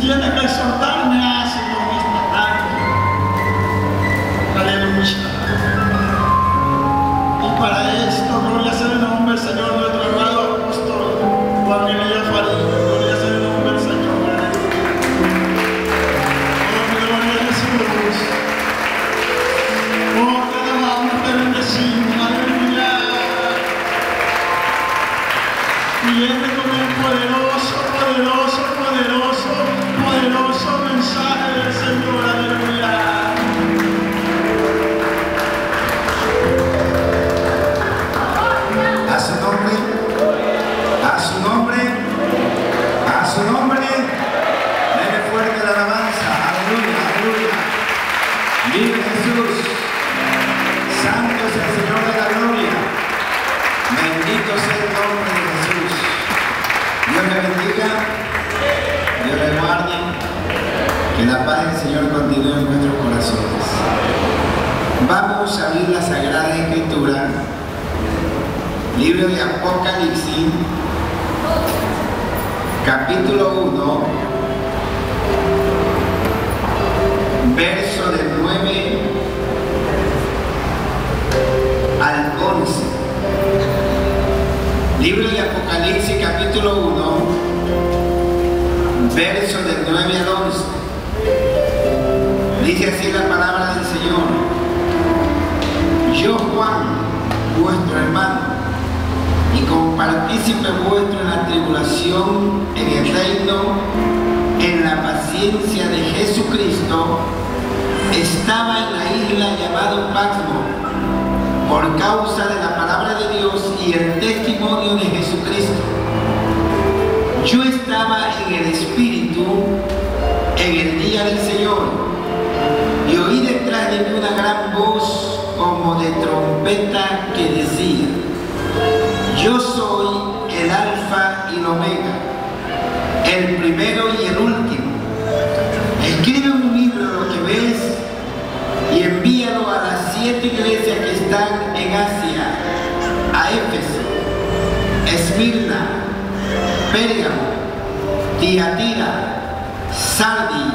tiene que exhortarme a hacerlo esta tarde. Aleluya. Y para esto, gloria sea el nombre del Señor, nuestro amado apóstol Juan Emilio Farín. Gloria sea el nombre del Señor. Oh, gloria a Jesús. Oh, te alabamos, te bendecimos. Aleluya. Y viene con el poderoso mensaje del Señor. Aleluya. A su nombre, a su nombre, a su nombre, denle fuerte la alabanza. Aleluya, aleluya. Vive Jesús. Santo es el Señor de la gloria. Bendito sea el nombre de Jesús. Dios le bendiga, Dios le guarde, que la paz del Señor continúe en nuestros corazones. Vamos a abrir la Sagrada Escritura, libro de Apocalipsis, capítulo 1, verso del 9 al 11. Libro de Apocalipsis, capítulo 1, verso del 9 al 11. Dice así la palabra del Señor: yo, Juan, vuestro hermano, y compartícipe vuestro en la tribulación, en el reino, en la paciencia de Jesucristo, estaba en la isla llamada Patmos, por causa de la palabra de Dios y el testimonio de Jesucristo. Yo estaba en el Espíritu en el día del Señor, y oí detrás de mí una gran voz como de trompeta que decía: yo soy el Alfa y el Omega, el primero y el último. Escribe un libro de lo que ves y envíalo a las 7 iglesias que están en Asia: a Éfeso, Esmirna, Pérgamo, Tiatira, Sardi,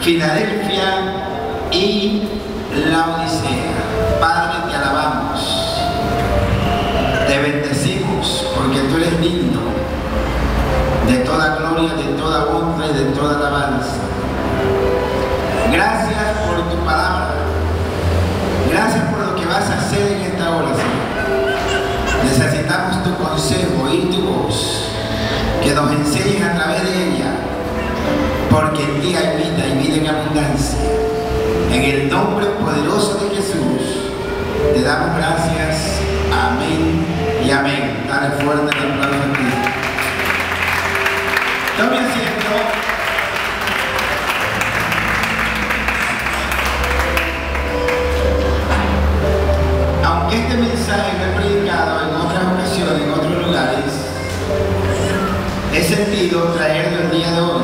Filadelfia y Laodicea. Padre, te alabamos, te bendecimos, porque tú eres digno de toda gloria, de toda honra y de toda alabanza. Gracias por tu palabra. Gracias por lo que vas a hacer en esta hora, Señor. Necesitamos tu consejo, oír tu voz, que nos enseñes a través de ella, porque en ti hay vida y vida en abundancia. En el nombre poderoso de Jesús te damos gracias. Amén y amén. Dale fuerte el aplauso a ti. Tome asiento. Aunque este mensaje lo he predicado en otras ocasiones, en otros lugares, he sentido traerlo el día de hoy.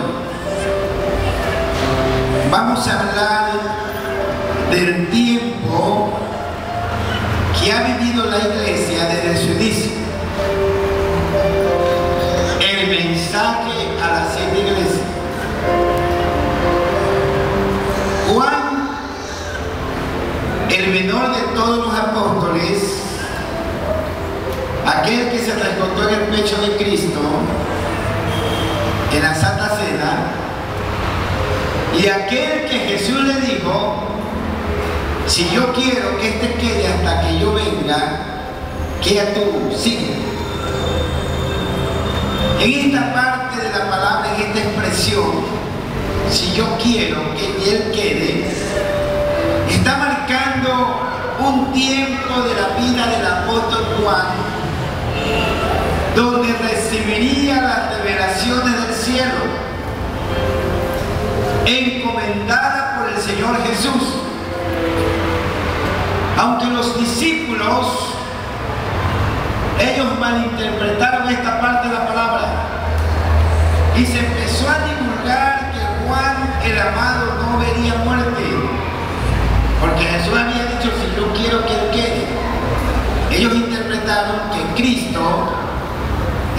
Vamos a hablar del tiempo que ha vivido la iglesia desde su inicio. El mensaje a las 7 iglesias. Juan, el menor de todos los apóstoles, aquel que se transportó en el pecho de Cristo en la Santa Cena, y aquel que Jesús le dijo: si yo quiero que este quede hasta que yo venga, queda tú, sigue. En esta parte de la palabra, en esta expresión, si yo quiero que él quede, está marcando un tiempo de la vida del apóstol Juan, donde recibiría las revelaciones del cielo, encomendada por el Señor Jesús. Aunque los discípulos, ellos malinterpretaron esta parte de la palabra, y se empezó a divulgar que Juan el amado no vería muerte, porque Jesús había dicho: si yo quiero que él quede. Ellos interpretaron que Cristo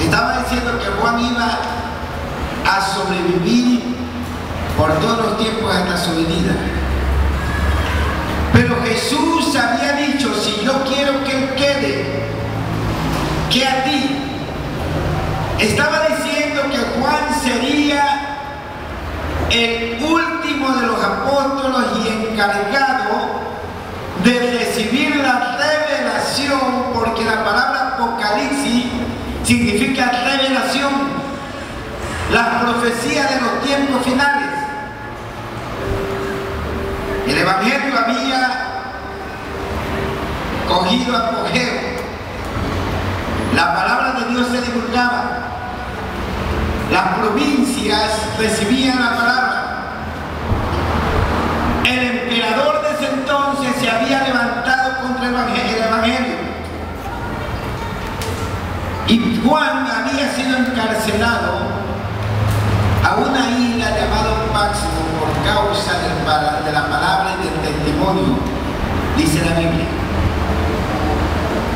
estaba diciendo que Juan iba a sobrevivir por todos los tiempos hasta su venida. Pero Jesús había dicho, si yo quiero que Él quede, que a ti. Estaba diciendo que Juan sería el último de los apóstoles y encargado de recibir la revelación, porque la palabra Apocalipsis significa revelación, las profecías de los tiempos finales. El Evangelio había cogido apogeo, la palabra de Dios se divulgaba, las provincias recibían la palabra. El emperador de ese entonces se había levantado contra el Evangelio. Y Juan había sido encarcelado a una isla llamada Máximo por causa de la palabra y del testimonio, dice la Biblia.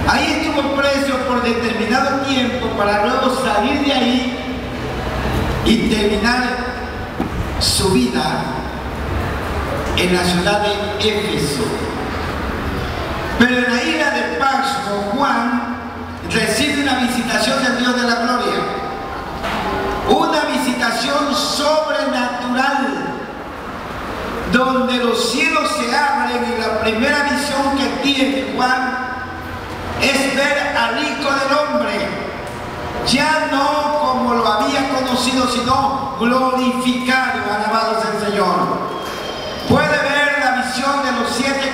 Ahí estuvo preso por determinado tiempo para luego salir de ahí y terminar su vida en la ciudad de Éfeso. Pero en la isla de Patmos, Juan recibe una visitación del Dios de la gloria, una visitación sobrenatural, donde los cielos se abren y la primera visión que tiene Juan es ver al Hijo del Hombre, ya no como lo había conocido, sino glorificado, alabado sea el Señor. Puede ver la visión de los 7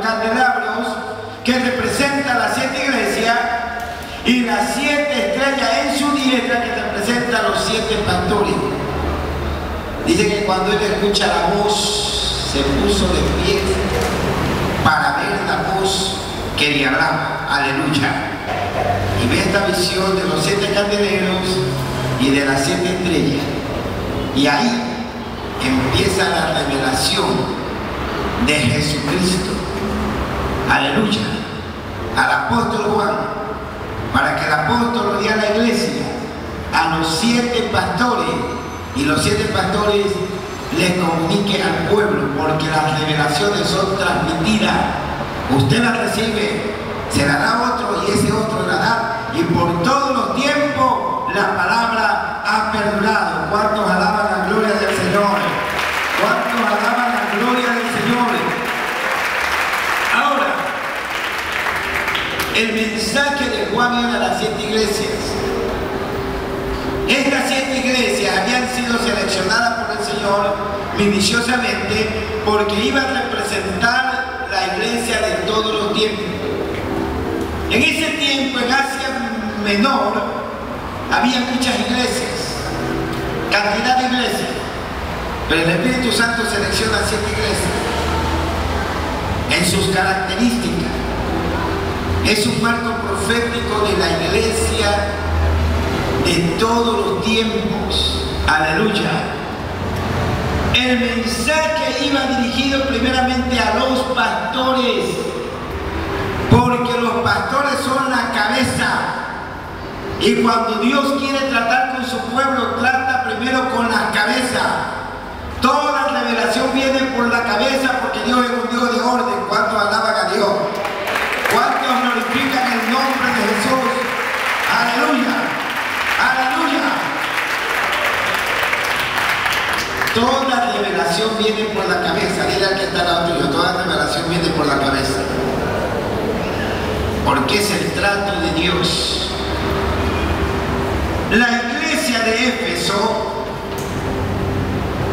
candelabros que representan las 7 iglesias y las 7 estrellas en su diestra que representan los 7 pastores. Dice que cuando él escucha la voz, se puso de pie para ver la voz que le hablaba. Aleluya. Y ve esta visión de los 7 candeleros y de las 7 estrellas. Y ahí empieza la revelación de Jesucristo. Aleluya. Al apóstol Juan, para que el apóstol lo diera a la iglesia, a los 7 pastores, y los 7 pastores les comuniquen al pueblo, porque las revelaciones son transmitidas. Usted la recibe, se la da a otro y ese otro la da, y por todos los tiempos la palabra ha perdurado. ¿Cuántos alaban la gloria del Señor? ¿Cuántos alaban la gloria del Señor? Ahora, el mensaje de Juan era a las 7 iglesias. Estas 7 iglesias habían sido seleccionadas por el Señor minuciosamente porque iban a representar la iglesia de todos los tiempos. En ese tiempo, en Asia Menor, había muchas iglesias, cantidad de iglesias, pero el Espíritu Santo selecciona 7 iglesias en sus características. Es un marco profético de la iglesia de todos los tiempos. Aleluya. El mensaje iba dirigido primeramente a los pastores, porque los pastores son la cabeza, y cuando Dios quiere tratar con su pueblo, trata primero con la cabeza. Toda revelación viene por la cabeza, porque Dios es un Dios de orden. ¿Cuántos alaban a Dios? ¿Cuántos glorifican el nombre de Jesús? Aleluya. Aleluya. Toda revelación viene por la cabeza. Dile al que está al lado tuyo, toda revelación viene por la cabeza, porque es el trato de Dios. La iglesia de Éfeso,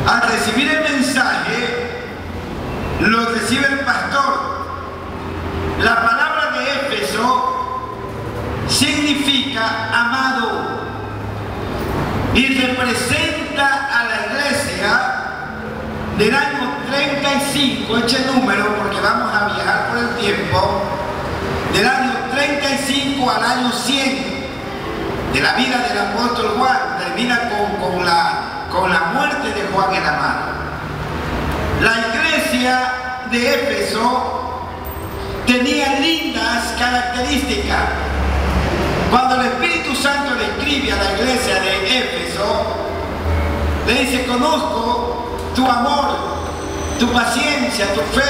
al recibir el mensaje, lo recibe el pastor. La palabra de Éfeso significa amado y representa a la iglesia del año 35, eche número porque vamos a viajar por el tiempo, del año 35 al año 100 de la vida del apóstol Juan. Termina con la muerte de Juan el amado. La iglesia de Éfeso tenía lindas características. Cuando el Espíritu Santo le escribe a la iglesia de Éfeso, Le dice, conozco tu amor, tu paciencia, tu fe.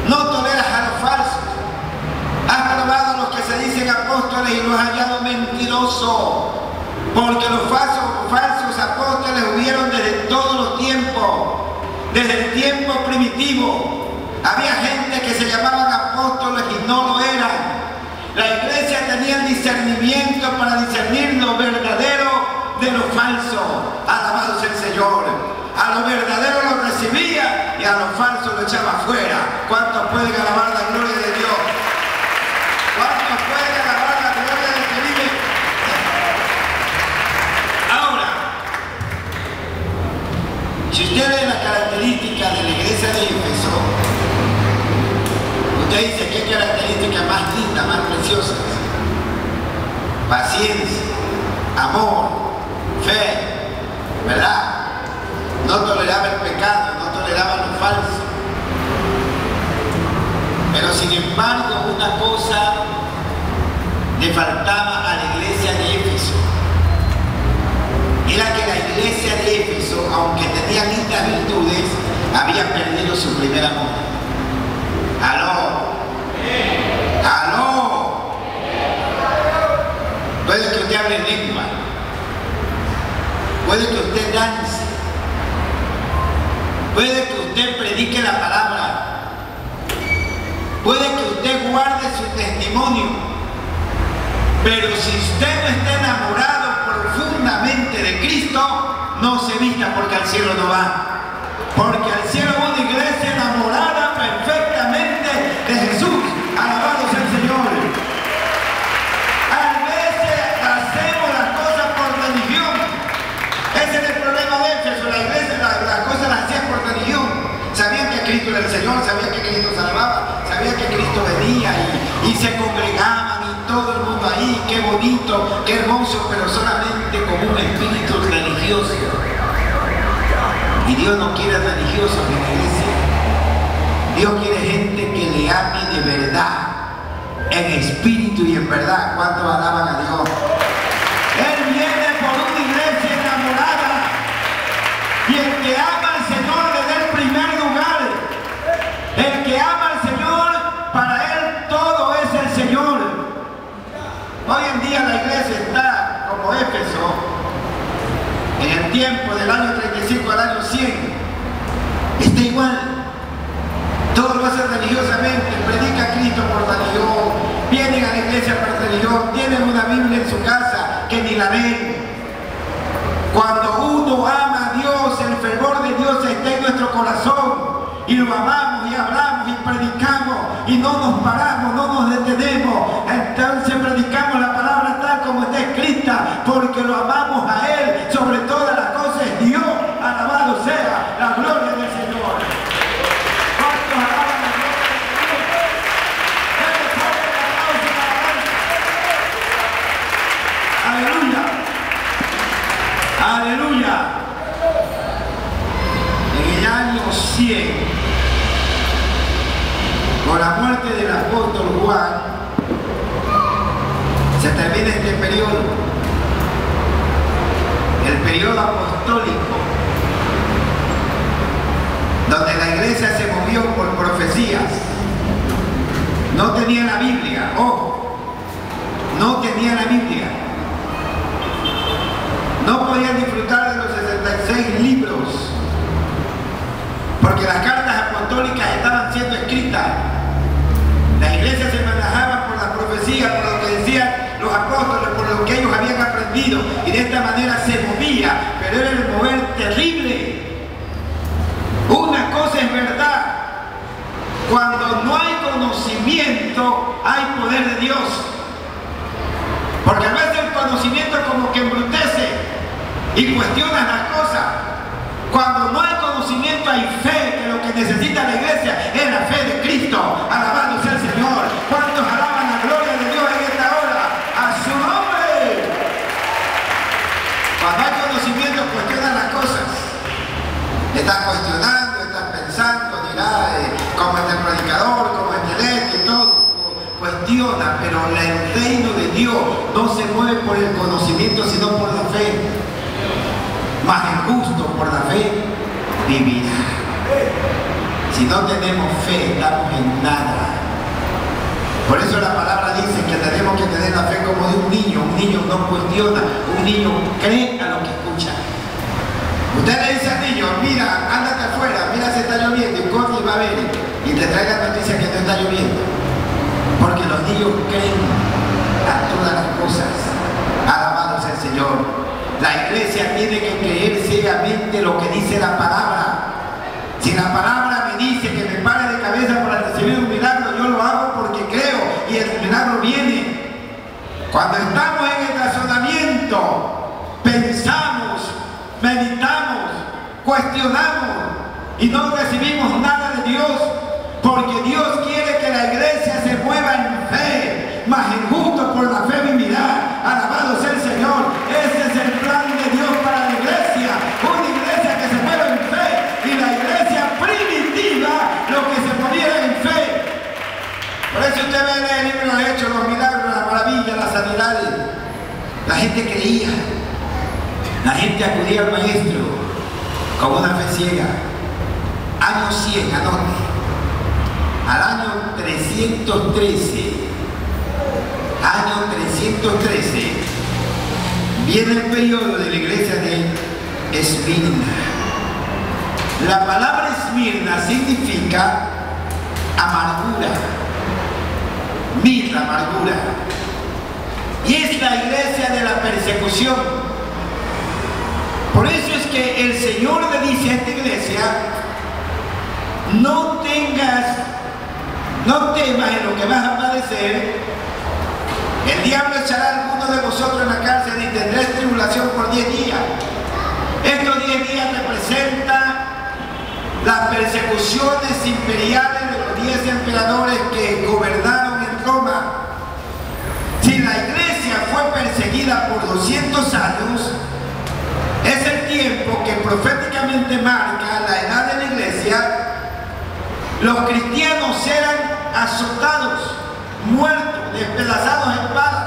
No toleras a los falsos. Has probado a los que se dicen apóstoles y los has hallado mentirosos. Porque los falsos apóstoles hubieron desde todos los tiempos. Desde el tiempo primitivo. Había gente que se llamaban apóstoles y no lo eran. La iglesia tenía el discernimiento para discernir lo verdadero de lo falso. Alabado sea el Señor. A lo verdadero lo recibía y a lo falso lo echaba afuera. ¿Cuántos pueden alabar la gloria de Dios? ¿Cuántos pueden alabar la gloria del que vive? Ahora, si usted ve las características de la iglesia de Éfeso, usted dice, ¿qué características más lindas, más preciosas? Paciencia, amor, fe, ¿verdad? No toleraba el pecado, no toleraba lo falso. Pero sin embargo, una cosa le faltaba a la iglesia de Éfeso. Era que la iglesia de Éfeso, aunque tenía lindas virtudes, había perdido su primer amor. ¡Aló! ¡Aló! Puede que usted hable lengua. Puede que usted dance. Puede que usted predique la palabra. Puede que usted guarde su testimonio. Pero si usted no está enamorado profundamente de Cristo, no se vista porque al cielo no va. Porque al cielo va una iglesia enamorada perfectamente de Jesús. Alabado sea el Señor. A veces hacemos las cosas por religión. Ese es el problema de Éfeso. La iglesia las cosas las hacía por religión. Sabían que Cristo era el Señor, sabían que Cristo salvaba, sabían que Cristo venía y se congregaban y todo el mundo ahí. Qué bonito, qué hermoso, pero solamente como un espíritu religioso. Y Dios no quiere religiosos en la iglesia. Dios quiere gente que le ame de verdad, en espíritu y en verdad. ¿Cuántos alaban a Dios? Él viene por una iglesia enamorada. Y el que ama al Señor le da el primer lugar. El que ama al Señor, para él todo es el Señor. Hoy en día la iglesia está como Éfeso. En el tiempo del año 35 al año 100, está igual. Todo lo hace religiosamente, predica a Cristo por religión, vienen a la iglesia por religión, tienen una Biblia en su casa que ni la ven. Cuando uno ama a Dios, el fervor de Dios está en nuestro corazón y lo amamos y hablamos y predicamos y no nos paramos, no nos detenemos. Entonces predicamos la palabra tal como está escrita porque lo amamos a Él. Sobre todas las cosas es Dios. Alabado sea la gloria del Señor. ¿Cuántos alaban la gloria de Dios? Aleluya. Aleluya. En el año 100, con la muerte del apóstol Juan, se termina este periodo, el periodo apostólico, donde la iglesia se movió por profecías. No tenía la Biblia, ojo, no tenía la Biblia. No podían disfrutar de los 66 libros, porque las cartas apostólicas estaban siendo escritas. La iglesia se manejaba por la profecía, por lo que decían los apóstoles, por lo que ellos habían aprendido, y de esta manera se movía, pero era el mover terrible. Una cosa es verdad: cuando no hay conocimiento, hay poder de Dios. Porque a veces el conocimiento como que embrutece y cuestiona las cosas. Cuando no hay conocimiento, hay fe, que lo que necesita la iglesia es la fe de Cristo. Alabado sea el Señor. ¿Cuántos alaban la gloria de Dios en esta hora? ¡A su nombre! Cuando hay conocimiento, cuestiona las cosas. Estás cuestionando, estás pensando, dirá, como este predicador, como este y todo. Cuestiona, pero el reino de Dios no se mueve por el conocimiento, sino por la fe. mas el justo por la fe vivirá. Si no tenemos fe, estamos en nada. Por eso la palabra dice que tenemos que tener la fe como de un niño. Un niño no cuestiona, un niño cree a lo que escucha. Usted le dice al niño, mira, ándate afuera, mira si está lloviendo, y corre y va a ver, y te trae la noticia que no está lloviendo. Porque los niños creen a todas las cosas. Alabado sea el Señor. La iglesia tiene que creer ciegamente lo que dice la palabra. Si la palabra me dice que me pare de cabeza para recibir un milagro, yo lo hago porque creo y el milagro viene. Cuando estamos en el razonamiento, pensamos, meditamos, cuestionamos y no recibimos nada de Dios, porque Dios quiere que la iglesia se mueva en fe, mas el justo por la fe vivirá. Alabado sea el Señor. Ese es el plan de Dios para la iglesia, una iglesia que se mueva en fe, y la iglesia primitiva lo que se movía en fe. Por eso usted ve en el libro de Hechos los milagros, las maravillas, las sanidades. La gente creía, la gente acudía al maestro con una fe ciega. Año 100, anote. Al año 313, viene el periodo de la iglesia de Esmirna. La palabra Esmirna significa amargura, mirra, amargura, y es la iglesia de la persecución. Por eso es que el Señor le dice a esta iglesia: no temas en lo que vas a padecer. El diablo echará a alguno de vosotros en la cárcel y tendréis tribulación por 10 días. Estos 10 días representan las persecuciones imperiales de los 10 emperadores que gobernaron en Roma. Si la iglesia fue perseguida por 200 años, es el tiempo que proféticamente marca la edad de la iglesia. Los cristianos eran azotados, muertos, despedazados a espada,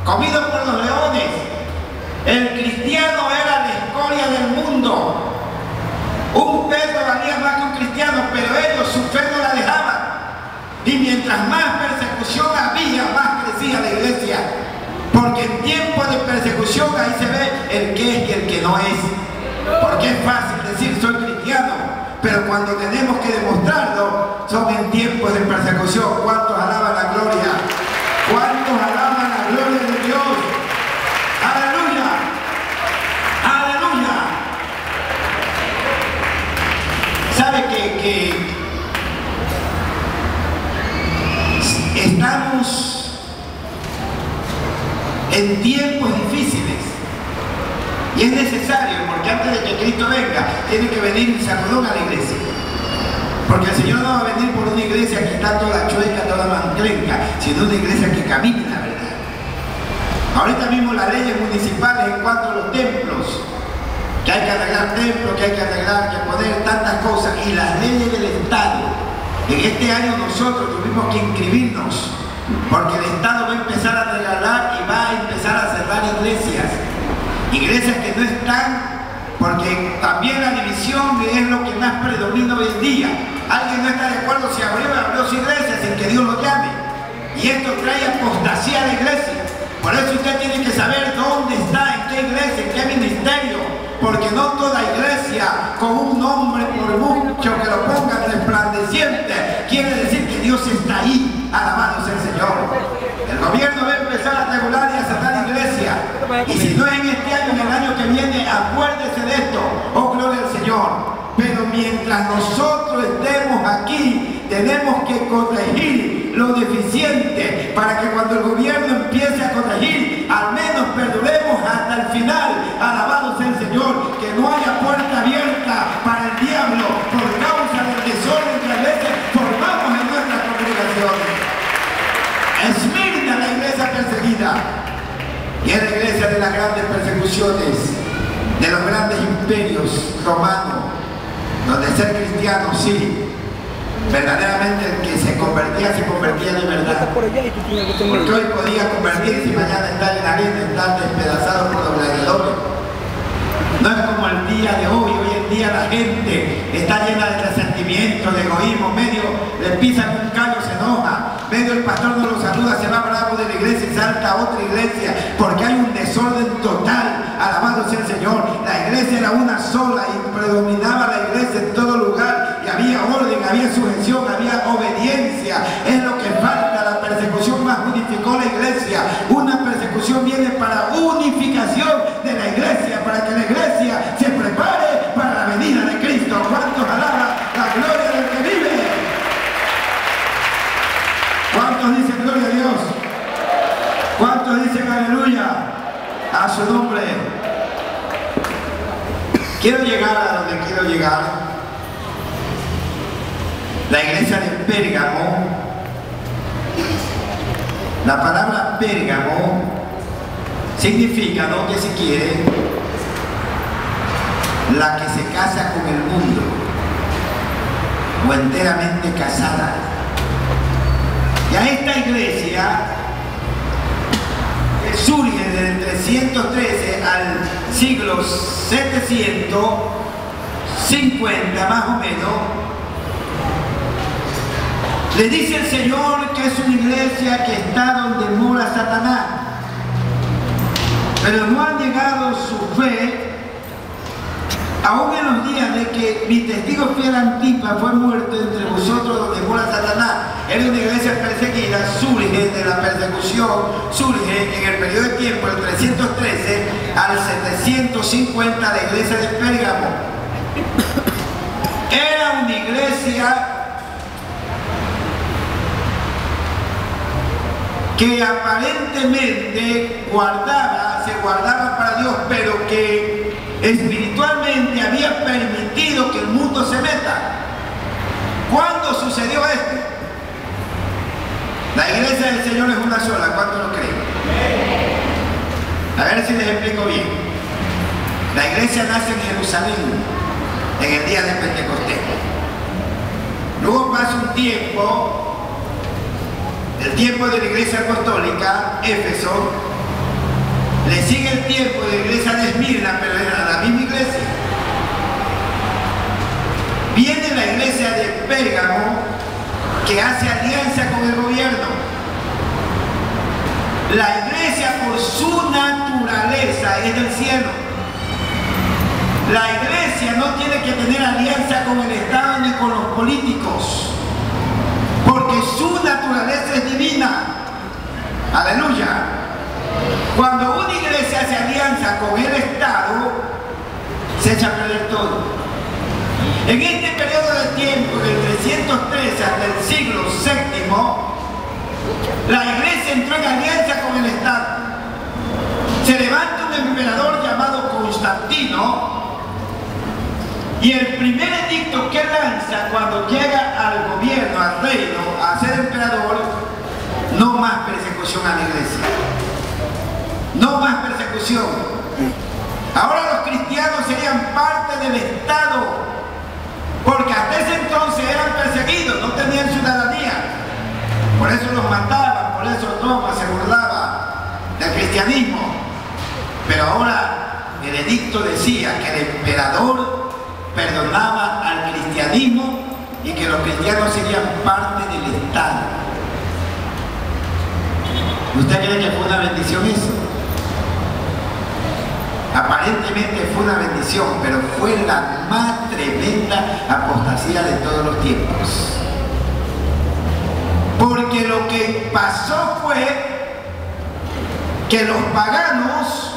comidos por los leones. El cristiano era la escoria del mundo. Un Pedro valía más que un cristiano, pero ellos su fe no la dejaban. Y mientras más persecución había, más crecía la iglesia. Porque en tiempos de persecución ahí se ve el que es y el que no es. Porque es fácil decir soy cristiano, pero cuando tenemos que demostrarlo, son en tiempos de persecución. ¿Cuántos alaban la gloria? ¿Cuántos alaban la gloria de Dios? ¡Aleluya! ¡Aleluya! ¿Sabe que estamos en tiempos difíciles? Y es necesario, porque antes de que Cristo venga, tiene que venir un sacudón a la iglesia. Porque el Señor no va a venir por una iglesia que está toda chueca, toda manclenca, sino una iglesia que camine la verdad. Ahorita mismo las leyes municipales en cuanto a los templos, que hay que arreglar templos, que hay que arreglar, que poner tantas cosas, y las leyes del Estado. En este año nosotros tuvimos que inscribirnos, porque el Estado va a empezar a regalar y va a empezar a cerrar iglesias. Iglesias que no están, porque también la división es lo que más predomina hoy en día. Alguien no está de acuerdo si abrió su iglesia sin que Dios lo llame. Y esto trae apostasía a la iglesia. Por eso usted tiene que saber dónde está, en qué iglesia, en qué ministerio. Porque no toda iglesia con un nombre, por mucho que lo pongan resplandeciente, quiere decir que Dios está ahí. Alabado sea el Señor. El gobierno va a empezar a regular y a cerrar iglesias. Y si no es en este año, en el año que viene, acuérdese de esto. Oh, gloria al Señor. Pero mientras nosotros estemos aquí, tenemos que corregir lo deficiente para que cuando el gobierno empiece a corregir, al menos perduremos hasta el final. Alabado sea el Señor. Que no haya puerta abierta para el diablo por causa del desorden que a veces formamos en nuestra congregación. Esmirna, la iglesia perseguida, y es la iglesia de las grandes persecuciones, de los grandes imperios romanos, donde ser cristiano, sí, verdaderamente el que se convertía de verdad. Porque hoy podía convertirse y mañana estar en la arena, estar despedazado por los gladiadores. No es como el día de hoy. Hoy en día la gente está llena de resentimiento, de egoísmo. Medio le pisan un callo, se enoja. Medio el pastor no lo saluda, se va bravo de la iglesia y salta a otra iglesia porque hay un desorden total. Alabado sea el Señor. La iglesia era una sola y predominaba la iglesia en todo lugar. Y había orden, había sujeción, había obediencia. Es lo que falta. La persecución más unificó la iglesia. Una persecución viene para unificación de la iglesia, para que la iglesia se prepare para la venida de Cristo. ¿Cuántos alaban la gloria del que vive? ¿Cuántos dicen gloria a Dios? ¿Cuántos dicen aleluya a su nombre? Quiero llegar a donde quiero llegar. La iglesia de Pérgamo, la palabra Pérgamo significa, ¿no?, que si quiere, la que se casa con el mundo o enteramente casada. Y a esta iglesia que surge desde el 313 al siglo 750 más o menos, le dice el Señor que es una iglesia que está donde mora Satanás, pero no ha llegado su fe. Aún en los días de que mi testigo fiel Antipas fue muerto entre vosotros donde mora Satanás. Era una iglesia perseguida, surge de la persecución, surge en el periodo de tiempo del 313 al 750 la iglesia de Pérgamo. Era una iglesia que aparentemente se guardaba para Dios, pero que espiritualmente había permitido que el mundo se meta. ¿Cuándo sucedió esto? La iglesia del Señor es una sola. ¿Cuánto lo creen? A ver si les explico bien. La iglesia nace en Jerusalén en el día de Pentecostés. Luego pasa un tiempo, el tiempo de la iglesia apostólica, Éfeso. Le sigue el tiempo de la iglesia de Esmirna, pero era la misma iglesia. Viene la iglesia de Pérgamo, que hace alianza con el gobierno. La iglesia, por su naturaleza, es del cielo. La iglesia no tiene que tener alianza con el Estado ni con los políticos, porque su naturaleza es divina. Aleluya. Cuando una iglesia hace alianza con el Estado, se echa a perder todo. En este periodo de tiempo, del 313 hasta el siglo VII, la iglesia entró en alianza con el Estado. Se levanta un emperador llamado Constantino, y el primer edicto que lanza cuando llega al gobierno, al reino, a ser emperador: no más persecución a la iglesia. No más persecución. Ahora los cristianos serían parte del Estado, porque hasta ese entonces eran perseguidos, no tenían ciudadanía. Por eso los mataban, por eso Roma se burlaba del cristianismo. Pero ahora el edicto decía que el emperador perdonaba al cristianismo y que los cristianos serían parte del Estado. ¿Usted cree que fue una bendición eso? Aparentemente fue una bendición, pero fue la más tremenda apostasía de todos los tiempos. Porque lo que pasó fue que los paganos,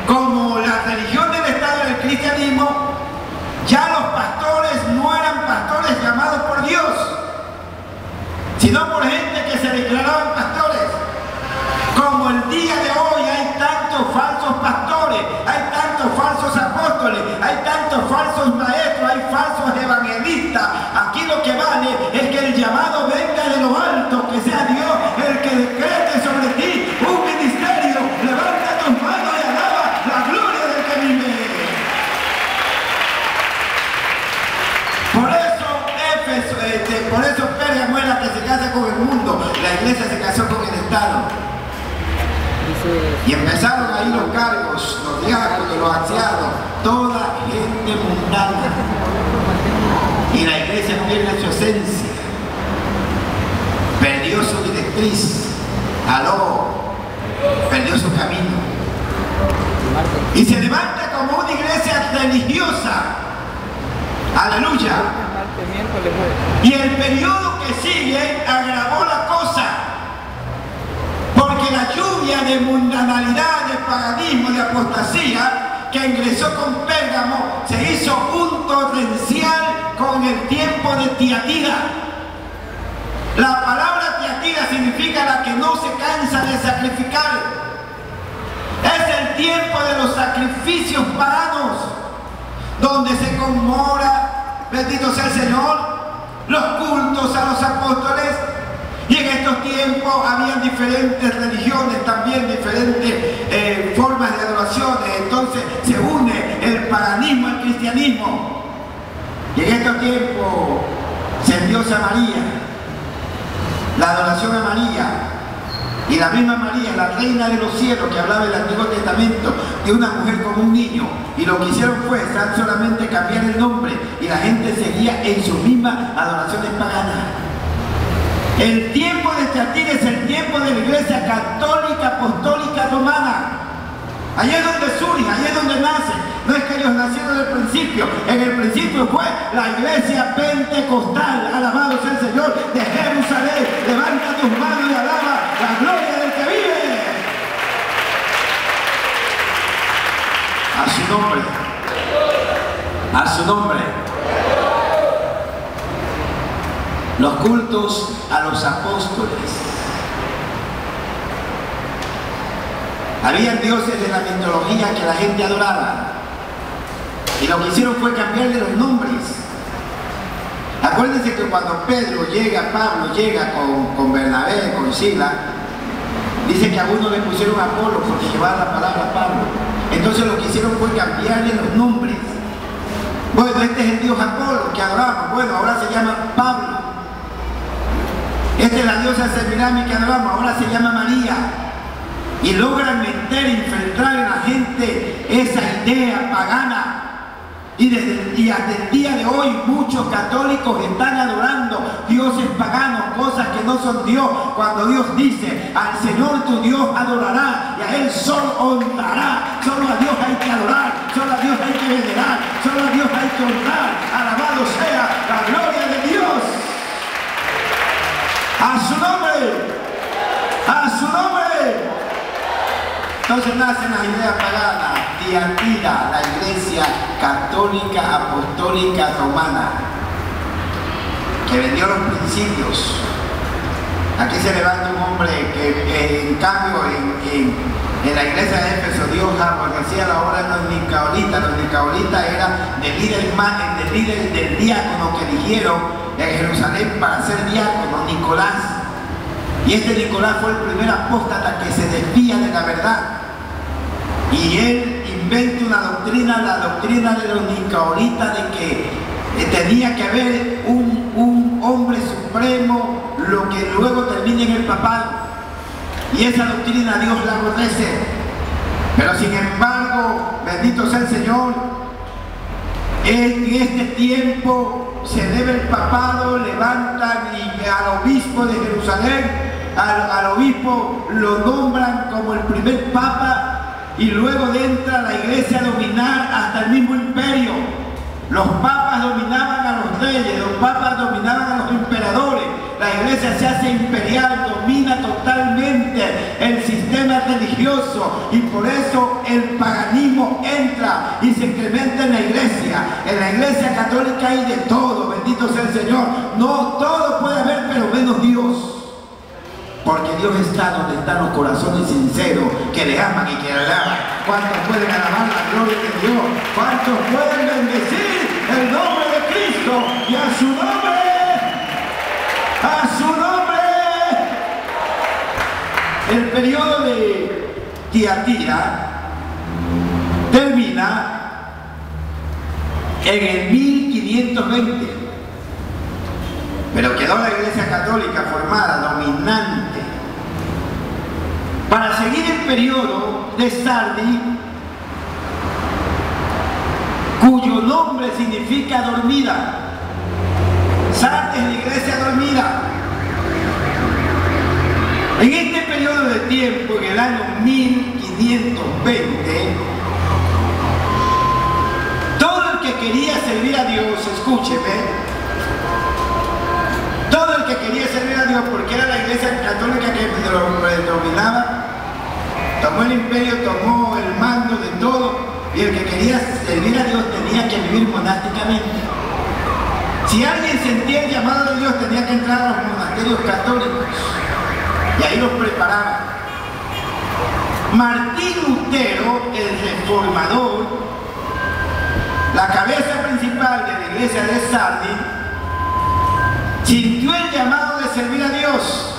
como la religión del Estado del cristianismo, ya los pastores no eran pastores llamados por Dios, sino por gente que se declaraban pastores. Como el día de hoy hay tantos falsos pastores, hay tantos falsos apóstoles, hay tantos falsos maestros, hay falsos evangelistas. Aquí lo que vale es que el llamado venga de lo alto, que sea Dios el que decrete sobre ti un ministerio. Levanta tus manos y alaba la gloria del que vive. Por eso Pérgamo es la que se casa con el mundo. La iglesia se casó con el Estado. Y empezaron ahí los cargos, los diáconos, los ancianos, toda gente mundana. Y la iglesia pierde su esencia, perdió su directriz, perdió su camino. Y se levanta como una iglesia religiosa. Aleluya. Y el periodo que sigue agravó la cosa, porque la lluvia de mundanalidad, de paganismo, de apostasía que ingresó con Pérgamo se hizo un torrencial con el tiempo de Tiatira. La palabra Tiatira significa la que no se cansa de sacrificar. Es el tiempo de los sacrificios paganos, donde se conmemora, bendito sea el Señor, los cultos a los apóstoles. Y en estos tiempos habían diferentes religiones, también diferentes formas de adoraciones. Entonces se une el paganismo al cristianismo. Y en estos tiempos se endiosa a María, la adoración a María. Y la misma María, la reina de los cielos, que hablaba del Antiguo Testamento, de una mujer como un niño. Y lo que hicieron fue tan solamente cambiar el nombre, y la gente seguía en sus mismas adoraciones paganas. El tiempo de Tiatira es el tiempo de la iglesia católica apostólica romana. Allí es donde surge, allí es donde nace. No es que ellos nacieron en el principio. En el principio fue la iglesia pentecostal. Alabado sea el Señor de Jerusalén. Levanta tus manos y alaba la gloria del que vive. A su nombre. A su nombre. Los cultos a los apóstoles. Habían dioses de la mitología que la gente adoraba. Y lo que hicieron fue cambiarle los nombres. Acuérdense que cuando Pablo llega con Bernabé, con Sila, dice que a uno le pusieron Apolo porque llevaba la palabra Pablo. Entonces lo que hicieron fue cambiarle los nombres. Bueno, este es el dios Apolo que adoramos. Bueno, ahora se llama Pablo. Esta es la diosa Semiramis que adoramos. Ahora se llama María. Y logran meter, infiltrar en la gente esa idea pagana. Y hasta el día de hoy muchos católicos están adorando dioses paganos, cosas que no son Dios, cuando Dios dice: al Señor tu Dios adorará y a Él solo honrará. Solo a Dios hay que adorar, solo a Dios hay que venerar, solo a Dios hay que honrar. Alabado sea la gloria de Dios. A su nombre, a su nombre. Entonces nacen las ideas paganas. Tiatira, la iglesia católica apostólica romana, que vendió los principios. Aquí se levanta un hombre que en cambio en la iglesia de Éfeso Dios hacía la obra de los nicaolitas. Los nicaolitas eran del líder del diácono que eligieron en Jerusalén para ser diácono, Nicolás. Y este Nicolás fue el primer apóstata que se desvía de la verdad. Y él inventa una doctrina, la doctrina de los nicaolitas, de que tenía que haber un hombre supremo, lo que luego termina en el papado. Y esa doctrina Dios la aborrece. Pero sin embargo, bendito sea el Señor, en este tiempo se eleva el papado, levantan y al obispo de Jerusalén, al obispo lo nombran como el primer papa. Y luego entra la iglesia a dominar hasta el mismo imperio. Los papas dominaban a los reyes, los papas dominaban a los emperadores. La iglesia se hace imperial, domina totalmente el sistema religioso. Y por eso el paganismo entra y se incrementa en la iglesia. En la iglesia católica hay de todo, bendito sea el Señor. No todo puede haber, pero menos Dios. Porque Dios está donde están los corazones sinceros que le aman y que le alaban. ¿Cuántos pueden alabar la gloria de Dios? ¿Cuántos pueden bendecir el nombre de Cristo? Y a su nombre, a su nombre. El periodo de Tiatira termina en el 1520. Pero quedó la iglesia católica formada, dominante. para seguir el periodo de Sardis, cuyo nombre significa dormida. Sardis es la iglesia dormida. En este periodo de tiempo, en el año 1520, todo el que quería servir a Dios, escúcheme, todo el que quería servir a Dios, porque era la iglesia católica que lo predominaba, tomó el imperio, tomó el mando de todo, y el que quería servir a Dios tenía que vivir monásticamente. Si alguien sentía el llamado de Dios, tenía que entrar a los monasterios católicos, y ahí los preparaban. Martín Lutero, el reformador, la cabeza principal de la iglesia de Sardis, sintió el llamado de servir a Dios.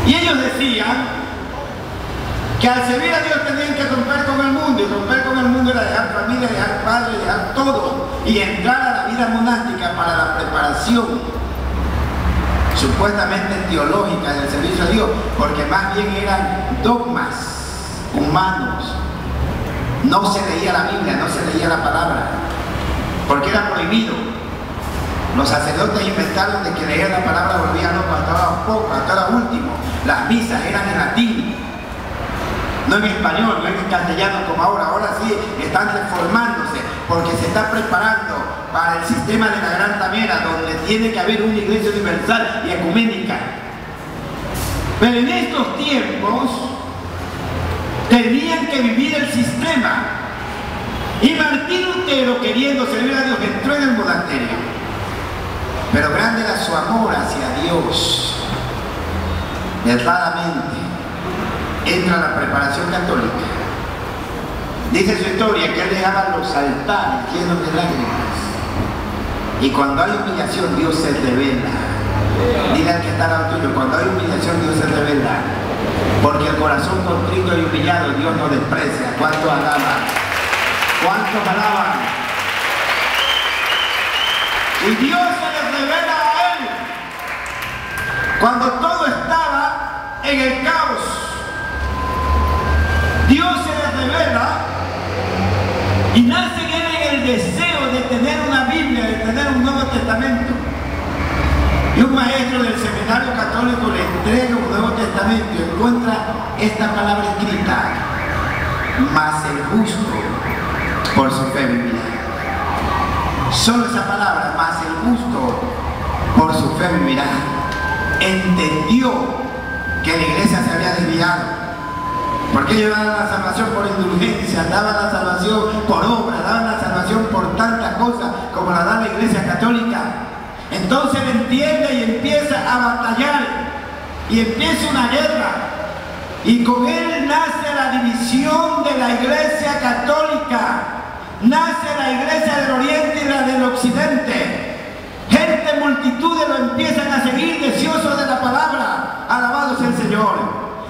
Y ellos decían que al servir a Dios tenían que romper con el mundo, y romper con el mundo era dejar familia, dejar padre, dejar todo, y entrar a la vida monástica para la preparación supuestamente teológica del servicio a Dios, porque más bien eran dogmas humanos. No se leía la Biblia, no se leía la palabra, porque era prohibido. Los sacerdotes inventaron de que leer la palabra volvía loco hasta lo último. Las misas eran en latín, no en español, no en castellano como ahora. Ahora sí están reformándose, porque se está preparando para el sistema de la Gran Ramera, donde tiene que haber una iglesia universal y ecuménica. Pero en estos tiempos tenían que vivir el sistema, y Martín Lutero, queriendo servir a Dios, entró en el monasterio. Pero grande era su amor hacia Dios. Raramente entra a la preparación católica. Dice su historia que él dejaba los altares llenos de lágrimas, y cuando hay humillación Dios se revela. Dile al que está al lado tuyo, cuando hay humillación Dios se revela, porque el corazón contrito y humillado Dios no desprecia. ¿Cuántos alaban? ¿Cuántos alaban? Y Dios se les revela a él cuando todo estaba en el caos. Dios se les revela y nace en él el deseo de tener una Biblia, de tener un Nuevo Testamento. Y un maestro del seminario católico le entrega un Nuevo Testamento y encuentra esta palabra escrita: mas el justo por su fe vivirá. Solo esa palabra, más el justo por su fe vivirá. Entendió que la iglesia se había desviado, porque ellos daban la salvación por indulgencia, daban la salvación por obra, daban la salvación por tantas cosas como la da la iglesia católica. Entonces él entiende y empieza a batallar, y empieza una guerra, y con él nace la división de la iglesia católica. Nace la iglesia del oriente y la del occidente. Gente, multitudes lo empiezan a seguir, deseosos de la palabra. Alabado sea el Señor.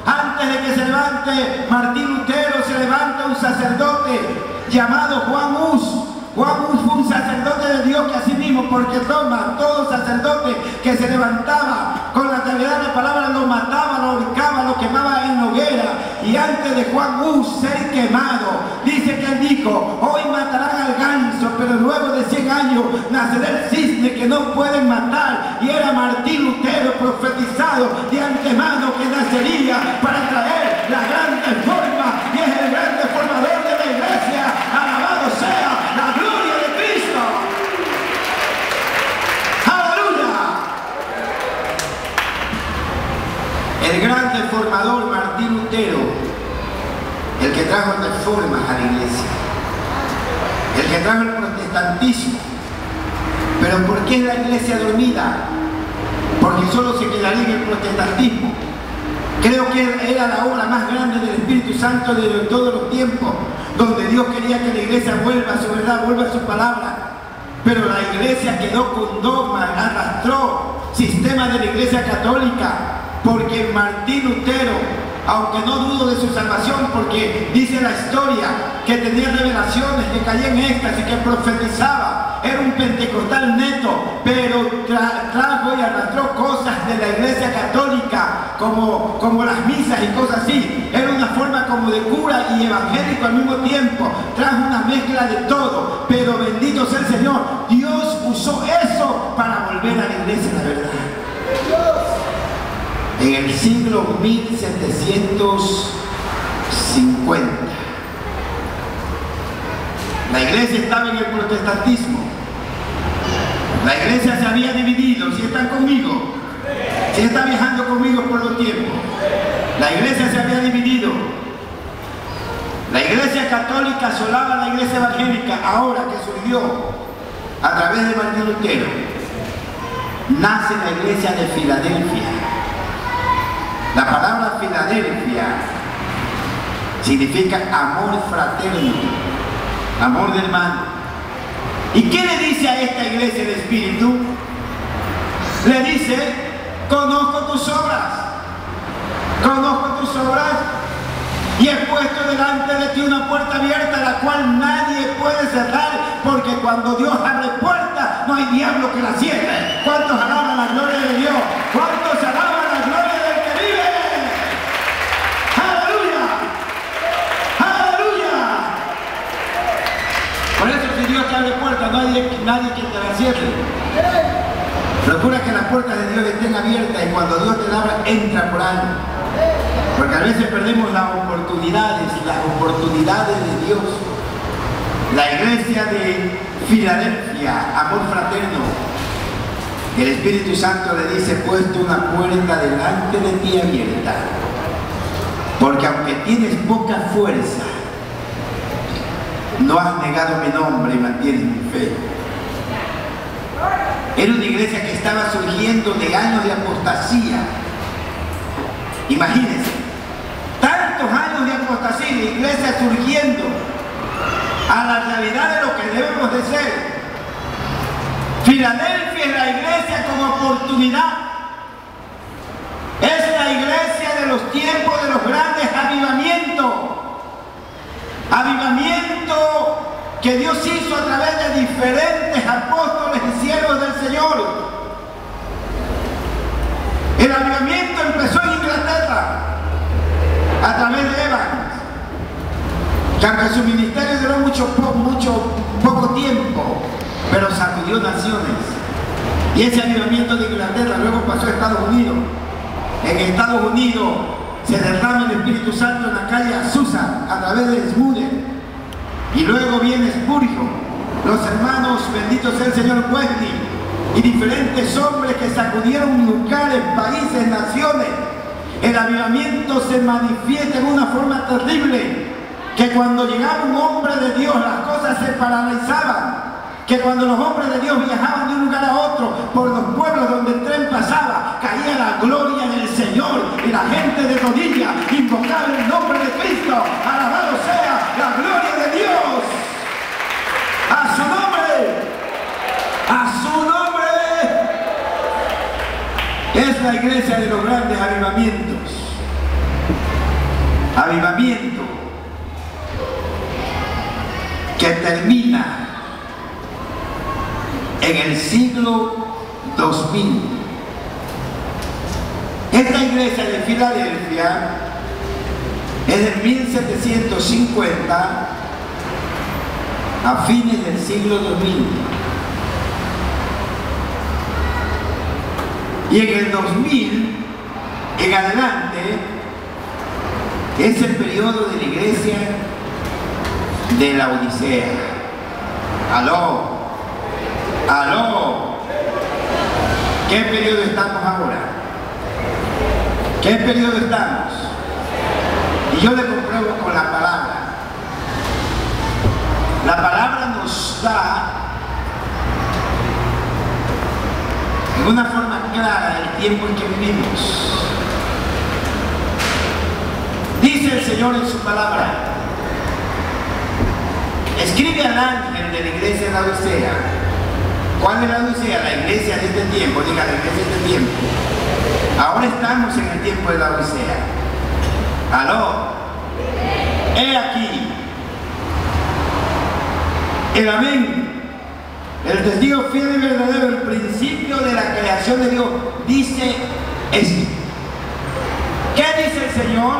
Antes de que se levante Martín Lutero, se levanta un sacerdote llamado Juan Hus. Juan Hus fue un sacerdote de Dios, que así mismo, porque Roma, todo sacerdote que se levantaba con la claridad de la palabra lo mataba, lo ahorcaba, lo quemaba en hoguera. Y antes de Juan Hus ser quemado, dice que él dijo: hoy matarán al ganso, pero luego de 100 años nacerá el cisne que no pueden matar. Y era Martín Lutero profetizado de antemano que nacería para traer la gran reforma, y es el gran reformador de la iglesia. Alabado sea la gloria de Cristo. ¡Aleluya! El gran reformador Martín Lutero, el que trajo reformas a la iglesia, el que trajo el protestantismo. ¿Pero por qué es la iglesia dormida? Porque solo se quedaría en el protestantismo. Creo que era la obra más grande del Espíritu Santo de todos los tiempos, donde Dios quería que la iglesia vuelva a su verdad, vuelva a su palabra. Pero la iglesia quedó con dogmas, arrastró sistema de la iglesia católica, porque Martín Lutero aunque no dudo de su salvación, porque dice la historia que tenía revelaciones, que caía en éxtasis, que profetizaba, era un pentecostal neto, pero trajo y arrastró cosas de la iglesia católica, como las misas y cosas así. Era una forma como de cura y evangélico al mismo tiempo, trajo una mezcla de todo, pero bendito sea el Señor, Dios usó eso para volver a la iglesia la verdad. En el siglo 1750, la iglesia estaba en el protestantismo. La iglesia se había dividido. ¿Si están conmigo? ¿Si están viajando conmigo por los tiempos? La iglesia se había dividido. La iglesia católica asolaba a la iglesia evangélica. Ahora que surgió a través de Martín Lutero, nace la iglesia de Filadelfia. La palabra Filadelfia significa amor fraterno, amor de hermano. ¿Y qué le dice a esta iglesia el Espíritu? Le dice: conozco tus obras y he puesto delante de ti una puerta abierta, la cual nadie puede cerrar, porque cuando Dios abre puertas no hay diablo que la cierre. ¿Cuántos alaban la gloria de Dios? ¿Cuántos alaban la gloria del que vive? Por eso, si Dios te abre puertas, no hay nadie que te la cierre. Procura que las puertas de Dios estén abiertas, y cuando Dios te la abra, entra por algo. Porque a veces perdemos las oportunidades de Dios. La iglesia de Filadelfia, amor fraterno. El Espíritu Santo le dice: he puesto una puerta delante de ti abierta, porque aunque tienes poca fuerza, no has negado mi nombre y mantienes mi fe. Era una iglesia que estaba surgiendo de años de apostasía. Imagínense, tantos años de apostasía, la iglesia surgiendo a la realidad de lo que debemos de ser. Filadelfia es la iglesia como oportunidad. Es la iglesia de los tiempos de los grandes avivamientos. Avivamiento que Dios hizo a través de diferentes apóstoles y siervos del Señor. El avivamiento empezó en Inglaterra a través de Evans, que aunque su ministerio duró poco tiempo, pero sacudió naciones. Y ese avivamiento de Inglaterra luego pasó a Estados Unidos. En Estados Unidos se derrama el Espíritu Santo en la calle Azusa a través de Smuller, y luego viene Spurgeon, los hermanos, bendito sea el Señor, Wesley, y diferentes hombres que sacudieron lugares, países, naciones. El avivamiento se manifiesta en una forma terrible, que cuando llegaba un hombre de Dios las cosas se paralizaban, que cuando los hombres de Dios viajaban de un lugar a otro por los pueblos donde el tren pasaba, caía la gloria del Señor y la gente de rodillas invocaba el nombre de Cristo. Alabado sea la gloria de Dios. A su nombre, a su nombre. Es la iglesia de los grandes avivamientos. Avivamiento que termina en el siglo 2000. Esta iglesia de Filadelfia es de 1750 a fines del siglo 2000. Y en el 2000 en adelante es el periodo de la iglesia de la Odisea. ¡Aló! ¡Aló! ¿Qué periodo estamos ahora? ¿Qué periodo estamos? Y yo le compruebo con la palabra. La palabra nos da en una forma clara el tiempo en que vivimos. Dice el Señor en su palabra: escribe al ángel de la iglesia de la Odisea. ¿Cuál es la Odisea? La iglesia de este tiempo. Diga, la iglesia de este tiempo. Ahora estamos en el tiempo de la Odisea. Aló. He aquí. El amén. El testigo fiel y verdadero, el principio de la creación de Dios, dice esto. ¿Qué dice el Señor?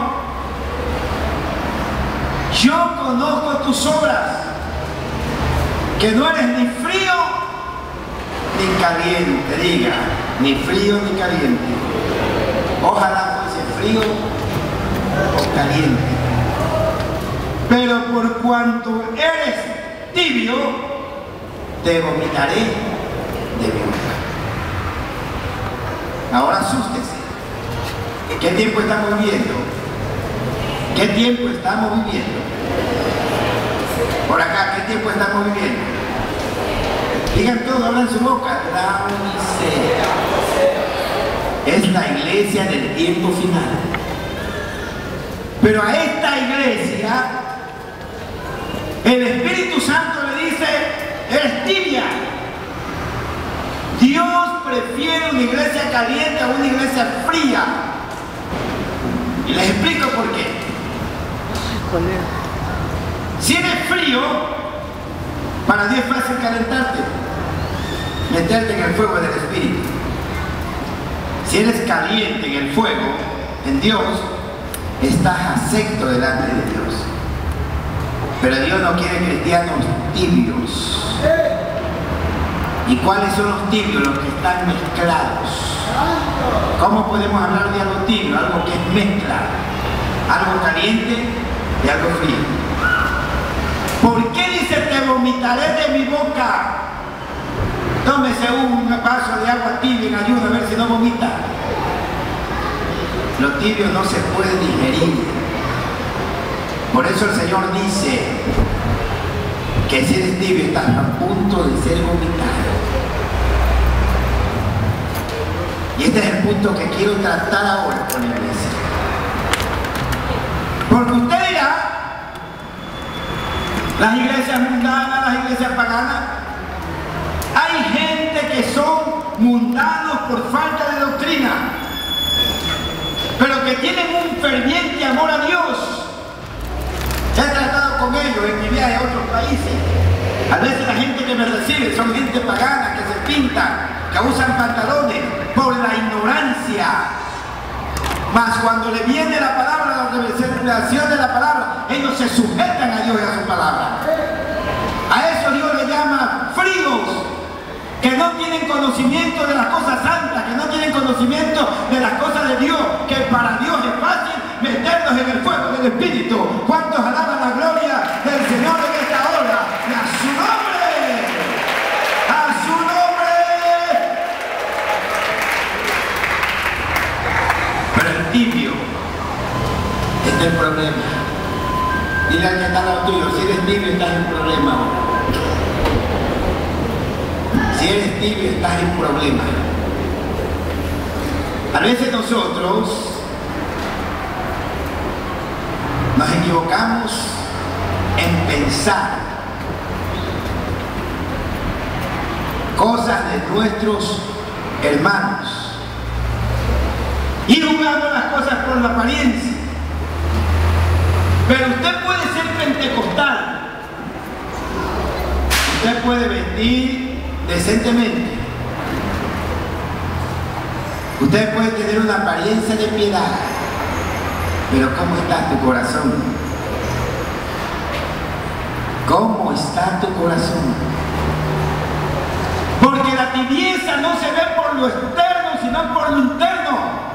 Yo conozco tus obras, que no eres ni frío ni caliente. Diga, ni frío ni caliente. Ojalá fuese frío o caliente. Pero por cuanto eres tibio, te vomitaré de mi boca. Ahora asústese. ¿Qué tiempo estamos viviendo? ¿Qué tiempo estamos viviendo? Por acá, ¿qué tiempo estamos viviendo? Digan todo, hablan su boca. La miseria. Es la iglesia del tiempo final. Pero a esta iglesia, el Espíritu Santo le dice, eres tibia. Dios prefiere una iglesia caliente a una iglesia fría. Y les explico por qué. Si eres frío, para Dios es fácil calentarte, meterte en el fuego del Espíritu. Si eres caliente en el fuego, en Dios, estás acepto delante de Dios. Pero Dios no quiere cristianos tibios. ¿Y cuáles son los tibios? Los que están mezclados. ¿Cómo podemos hablar de algo tibio? Algo que es mezcla. Algo caliente y algo frío. ¿Por qué dice te vomitaré de mi boca? Tómese un vaso de agua tibia en ayuno a ver si no vomita. Lo tibio no se puede digerir. Por eso el Señor dice que si eres tibio estás a punto de ser vomitado. Y este es el punto que quiero tratar ahora con la iglesia. Porque usted dirá, las iglesias mundanas, las iglesias paganas, hay gente que son mundanos por falta de doctrina, pero que tienen un ferviente amor a Dios. He tratado con ellos en mi viaje a otros países. A veces la gente que me recibe son gente pagana, que se pintan, que usan pantalones por la ignorancia. Mas cuando le viene la palabra, la revelación de la palabra, ellos se sujetan a Dios y a su palabra. A eso Dios le llama fríos, que no tienen conocimiento de las cosas santas, que no tienen conocimiento de las cosas de Dios, que para Dios es fácil meternos en el fuego del Espíritu. ¿Cuántos alaban la gloria del Señor en esta hora? Y a su nombre, a su nombre. Pero el tibio, este es el problema. Dile al que está al lado tuyo, si eres tibio estás en problema ahora. Si eres tibio estás en problema. A veces nosotros nos equivocamos en pensar cosas de nuestros hermanos y juzgamos las cosas por la apariencia. Pero usted puede ser pentecostal, usted puede vestir decentemente, usted puede tener una apariencia de piedad, pero ¿cómo está tu corazón? ¿Cómo está tu corazón? Porque la tibieza no se ve por lo externo, sino por lo interno.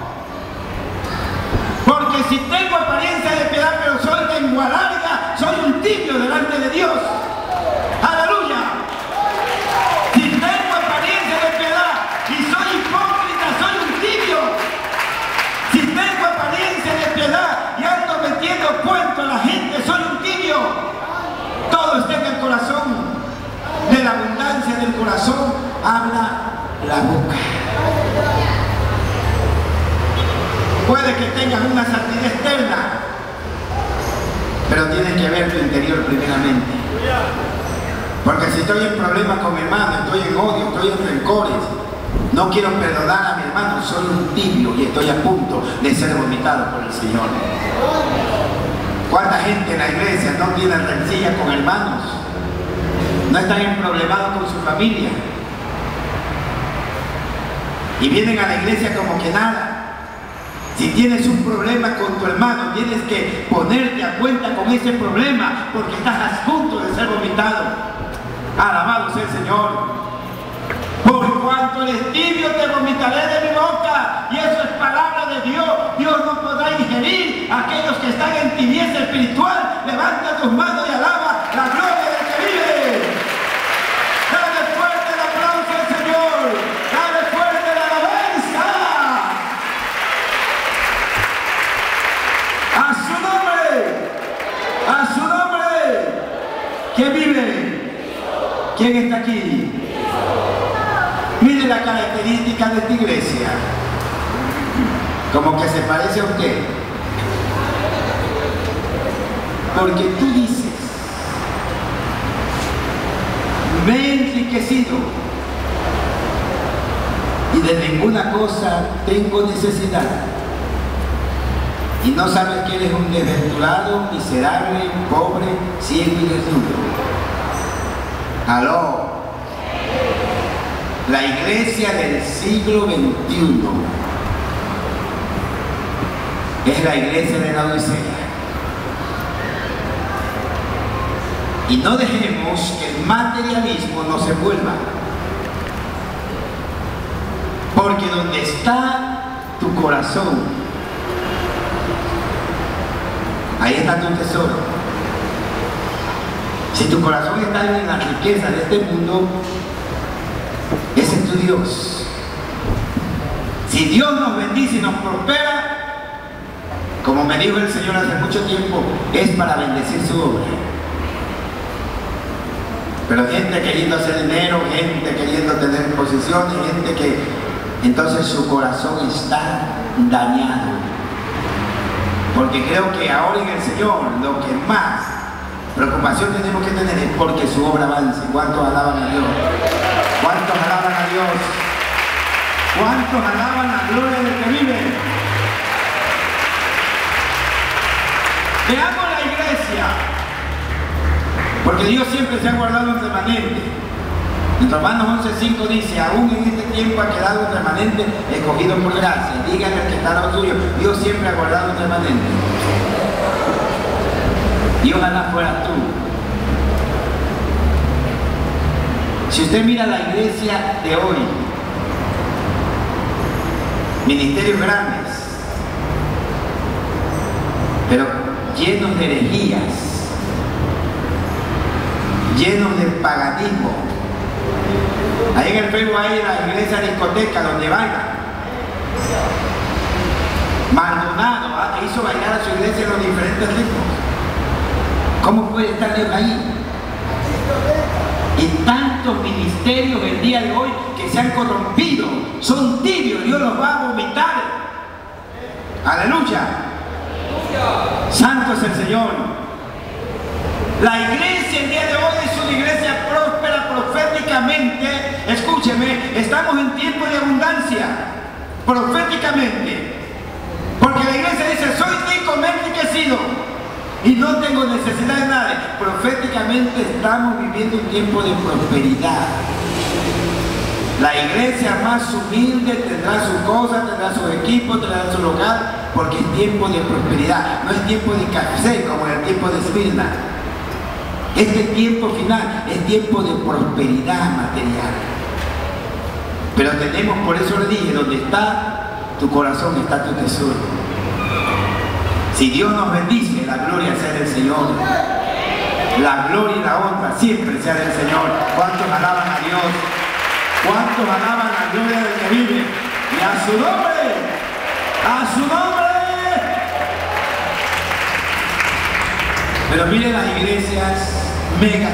Porque si tengo apariencia de piedad, pero soy lengua larga, soy un tibio delante de Dios. ¡Aleluya! Si tengo apariencia de piedad y soy hipócrita, soy un tibio. Si tengo apariencia de piedad y ando metiendo cuento a la gente, soy un tibio. Todo está en el corazón. De la abundancia del corazón habla la boca. Puede que tengas una santidad externa, pero tienes que ver tu interior primeramente. Porque si estoy en problemas con mi hermano, estoy en odio, estoy en rencores, No quiero perdonar a mi hermano, soy un tibio y estoy a punto de ser vomitado por el Señor. ¿Cuánta gente en la iglesia no tiene rencilla con hermanos? No están emproblemados con su familia. Y vienen a la iglesia como que nada. Si tienes un problema con tu hermano, tienes que ponerte a cuenta con ese problema, porque estás a punto de ser vomitado. Alabado sea el Señor. Por cuanto eres tibio, te vomitaré de mi boca. Y eso es palabra de Dios. Dios no podrá ingerir a aquellos que están en tibieza espiritual. Levanta tus manos y alaba la gloria del que vive. Dale fuerte el aplauso al Señor. Dale fuerte la alabanza. A su nombre, ¿quién vive? ¿Quién está aquí? Mire la característica de esta iglesia, como que se parece a usted, porque tú dices, me he enriquecido y de ninguna cosa tengo necesidad. Y no sabes que eres un desventurado, miserable, pobre, ciego y desnudo. Aló. La iglesia del siglo XXI es la iglesia de la Odisea. Y no dejemos que el materialismo nos envuelva. Porque donde está tu corazón, ahí está tu tesoro. Si tu corazón está en la riqueza de este mundo, ese es tu Dios. Si Dios nos bendice y nos prospera, como me dijo el Señor hace mucho tiempo, es para bendecir su obra. Pero gente queriendo hacer dinero, gente queriendo tener posiciones, gente que entonces su corazón está dañado. Porque creo que ahora en el Señor lo que más preocupación tenemos que tener es porque su obra avance. ¿Cuántos alaban a Dios? ¿Cuántos alaban a Dios? ¿Cuántos alaban la gloria del que vive? Veamos la iglesia, porque Dios siempre se ha guardado un remanente. En Romanos 11:5 dice, aún en este tiempo ha quedado un remanente escogido por gracia. Díganle al que está al lado suyo, Dios siempre ha guardado un remanente. Y ojalá fuera tú. Si usted mira la iglesia de hoy, ministerios grandes, pero llenos de herejías, llenos de paganismo. Ahí en el Facebook hay la iglesia discoteca donde bailan. Maldonado hizo bailar a su iglesia en los diferentes ritmos. ¿Cómo puede estar Dios ahí? Y tantos ministerios el día de hoy que se han corrompido, son tibios, Dios los va a vomitar. Aleluya. Santo es el Señor. La iglesia el día de hoy es una iglesia próspera proféticamente. Escúcheme, estamos en tiempo de abundancia, proféticamente. Porque la iglesia dice, soy rico, me he enriquecido y no tengo necesidad de nada. Proféticamente estamos viviendo un tiempo de prosperidad. La iglesia más humilde tendrá sus cosas, tendrá sus equipos, tendrá su local, porque es tiempo de prosperidad. No es tiempo de café como en el tiempo de Esmirna. Este tiempo final es tiempo de prosperidad material. Pero tenemos, por eso le dije, donde está tu corazón está tu tesoro. Si Dios nos bendice, la gloria sea del Señor. La gloria y la honra siempre sea del Señor. ¿Cuántos alaban a Dios? ¿Cuántos alaban la gloria del que vive? Y a su nombre, a su nombre. Pero miren las iglesias, megas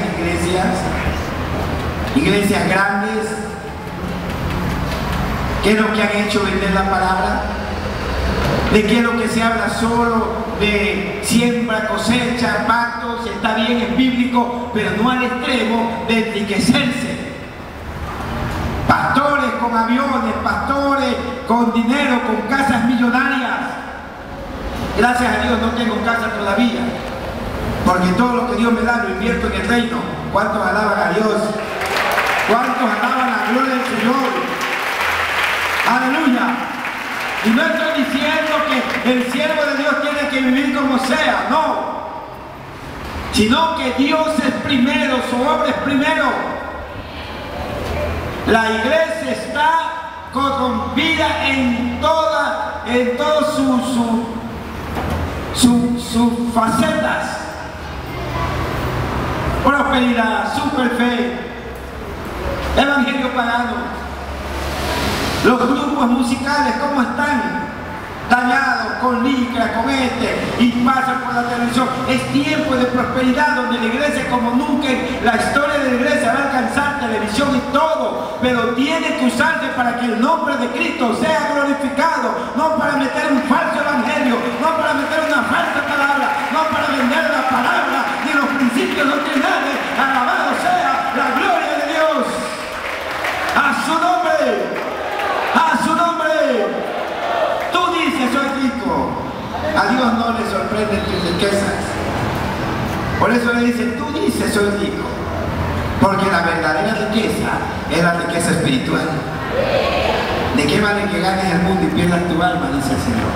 iglesias grandes. ¿Qué es lo que han hecho? Vender la palabra. ¿De qué es lo que se habla? Solo de siembra, cosecha, pactos. Está bien, es bíblico, pero no al extremo de enriquecerse. Pastores con con aviones, pastores, con dinero, con casas millonarias. Gracias a Dios no tengo casa todavía, porque todo lo que Dios me da lo invierto en el reino. ¿Cuántos alaban a Dios? ¿Cuántos alaban la gloria del Señor? Aleluya. Y no estoy diciendo que el siervo de Dios tiene que vivir como sea, no. Sino que Dios es primero, su obra es primero. La iglesia está corrompida en todas sus facetas. Prosperidad, superfe, evangelio pagano. Los grupos musicales, ¿cómo están? Dañados, con licra, con y pasan por la televisión. Es tiempo de prosperidad donde la iglesia como nunca, la historia de la iglesia va a alcanzar televisión y todo, pero tiene que usarse para que el nombre de Cristo sea glorificado, no para meter un falso evangelio, no para meter una falsa palabra, no para vender la palabra ni los principios doctrinales. Alabado sea la gloria de Dios. A su nombre, a su nombre. Tú dices soy rico, a Dios no le sorprenden tus riquezas. Por eso le dice, tú dices soy rico, porque la verdadera riqueza es la riqueza espiritual. ¿De qué vale que ganes el mundo y pierdas tu alma? Dice el Señor.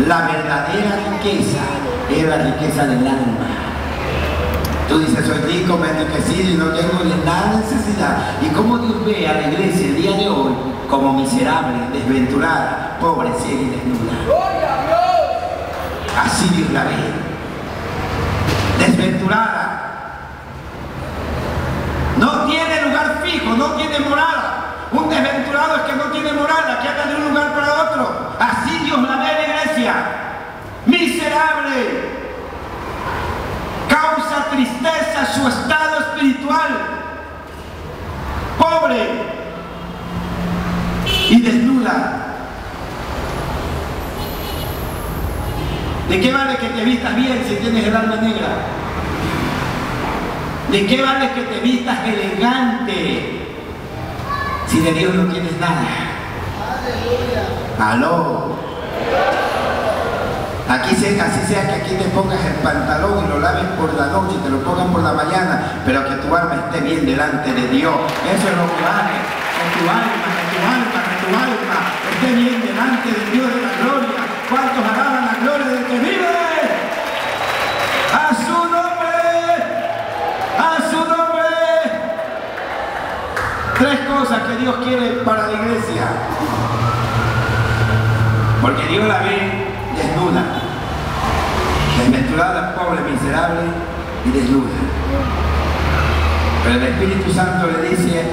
La verdadera riqueza es la riqueza del alma. Tú dices, soy rico, me he enriquecido y no tengo de nada necesidad. ¿Y cómo Dios ve a la iglesia el día de hoy? Como miserable, desventurada, pobre, ciega y desnuda. Así Dios la ve. Desventurada. No tiene lugar fijo, no tiene morada. Un desventurado es que no tiene morada, que anda de un lugar para otro. Así Dios la ve en la iglesia. Miserable. Causa tristeza su estado espiritual. Pobre y desnuda. ¿De qué vale que te vistas bien si tienes el alma negra? ¿De qué vale que te vistas elegante si de Dios no tienes nada? ¡Aló! Así sea que aquí te pongas el pantalón y lo laves por la noche y te lo pongan por la mañana, pero que tu alma esté bien delante de Dios. Eso es lo que vale. Que tu alma esté bien delante de Dios de la gloria. ¿Cuántos alaban la gloria del que vive? ¡A su nombre! ¡A su nombre! Tres cosas que Dios quiere para la iglesia. Porque Dios la ve desnuda, desventurada, pobre, miserable y desnuda. Pero el Espíritu Santo le dice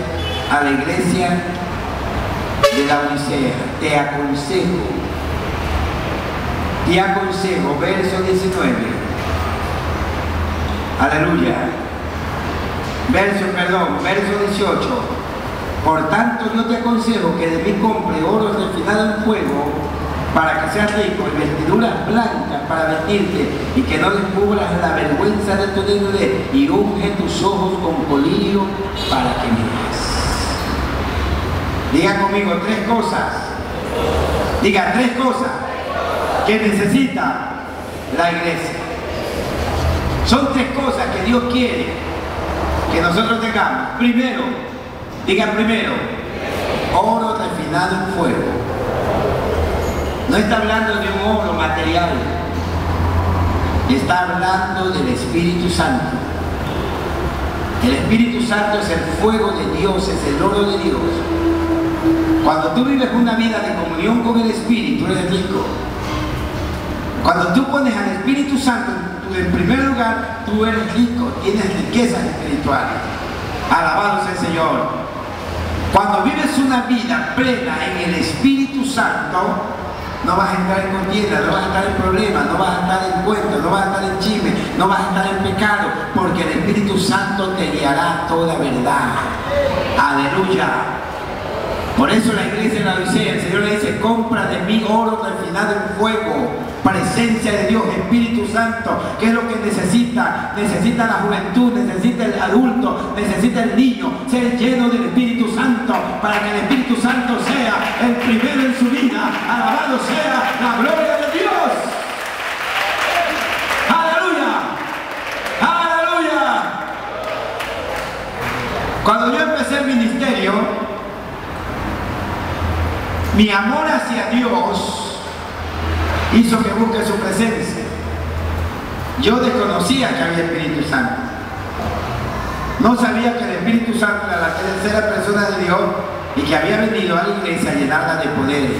a la iglesia de la Odisea, te aconsejo, verso 19, aleluya, verso 18, por tanto yo te aconsejo que de mí compre oro refinado en fuego, para que seas rico, y vestiduras blancas para vestirte, y que no descubras la vergüenza de tu desnudez, y unge tus ojos con colirio para que mires. Diga conmigo tres cosas. Diga tres cosas que necesita la iglesia. Son tres cosas que Dios quiere que nosotros tengamos. Primero, diga primero, oro refinado en fuego. No está hablando de un oro material, está hablando del Espíritu Santo. El Espíritu Santo es el fuego de Dios, es el oro de Dios. Cuando tú vives una vida de comunión con el Espíritu, eres rico. Cuando tú pones al Espíritu Santo en primer lugar, tú eres rico, tienes riquezas espirituales. Alabado sea el Señor. Cuando vives una vida plena en el Espíritu Santo, no vas a entrar en contienda, no vas a estar en problemas, no vas a estar en cuentos, no vas a estar en chisme, no vas a estar en pecado, porque el Espíritu Santo te guiará a toda verdad. Aleluya. Por eso la iglesia de la Odisea, el Señor le dice, compra de mí oro refinado en fuego, presencia de Dios, Espíritu Santo. ¿Qué es lo que necesita? Necesita la juventud, necesita el adulto, necesita el niño, ser lleno del Espíritu Santo, para que el Espíritu Santo sea el primero en su vida. Alabado sea la gloria de Dios. ¡Aleluya! ¡Aleluya! Cuando yo empecé el ministerio, mi amor hacia Dios hizo que busque su presencia. Yo desconocía que había Espíritu Santo. No sabía que el Espíritu Santo era la tercera persona de Dios y que había venido a la iglesia a llenarla de poder.